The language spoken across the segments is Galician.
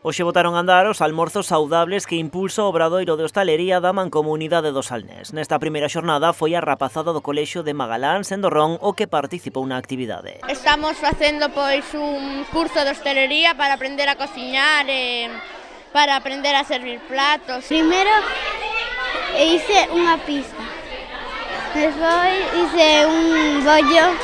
Hoxe botaron a andar os almorzos saudables que impulsa o Obradoiro de Hostalería da Mancomunidade do Salnés. Nesta primeira xornada foi a rapazada do Colexio de Magaláns en Dorrón o que participou na actividade. Estamos facendo un curso de hostelería para aprender a cociñar e para aprender a servir platos. Primeiro hice unha pizza, despois hice un bollo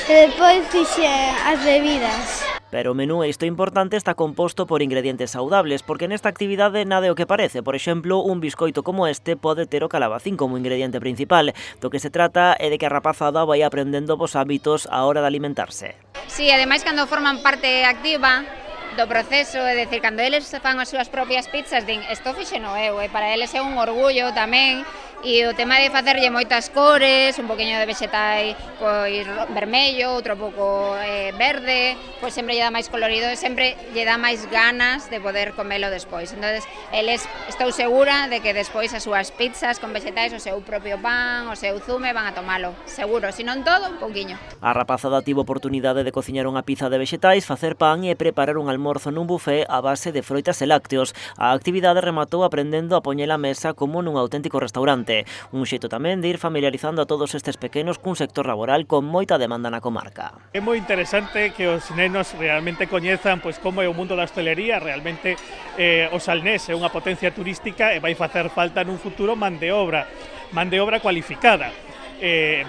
e despois fixe as bebidas. Pero o menú isto importante está composto por ingredientes saudables, porque nesta actividade nada é o que parece. Por exemplo, un biscoito como este pode ter o calabacín como ingrediente principal. Do que se trata é de que a rapazada vai aprendendo vos hábitos á hora de alimentarse. Sí, ademais cando forman parte activa do proceso, é dicir, cando eles fan as súas propias pizzas, din, isto fixeno eu, e para eles é un orgullo tamén, e o tema de facerlle moitas cores, un poquinho de vexetais, pois vermello, outro pouco verde, pois sempre lle dá máis colorido e sempre lle dá máis ganas de poder comelo despois. Entonces, eles, estou segura de que despois as súas pizzas con vexetais, o seu propio pan, o seu zume, van a tomalo, seguro, se non todo, un pouquiño. A rapazada tivo oportunidade de cociñar unha pizza de vexetais, facer pan e preparar un almorzo nun buffet a base de froitas e lácteos. A actividade rematou aprendendo a poñer a mesa como nun auténtico restaurante. Un xeito tamén de ir familiarizando a todos estes pequenos cun sector laboral con moita demanda na comarca. É moi interesante que os nenos realmente coñezan pois como é o mundo da hostelería. Realmente o Salnés é unha potencia turística e vai facer falta nun futuro man de obra cualificada.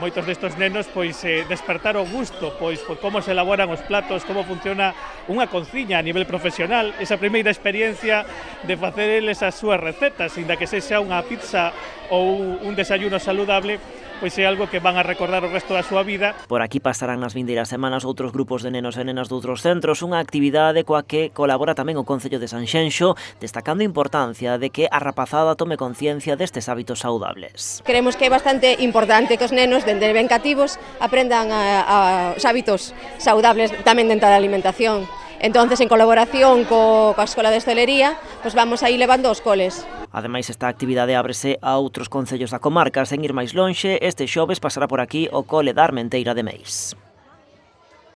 Moitos destes nenos pois despertaron gusto pois por como se elaboran os platos, como funciona unha cociña a nivel profesional, esa primeira experiencia de facer eles as súas recetas, inda que sexa unha pizza ou un desayuno saludable, pois é algo que van a recordar o resto da súa vida. Por aquí pasarán nas vindeiras semanas outros grupos de nenos e nenas de outros centros, unha actividade coa que colabora tamén o Concello de Sanxenxo, destacando a importancia de que a rapazada tome conciencia destes hábitos saudables. Creemos que é bastante importante que os nenos, dende ben cativos, aprendan os hábitos saudables tamén dentro da alimentación. Entonces, en colaboración coa Escola de Hostelería, pues vamos aí levando os coles. Ademais, esta actividade ábrese a outros concellos da comarca. Sen ir máis lonxe, este xoves pasará por aquí o cole da Armenteira de Meis.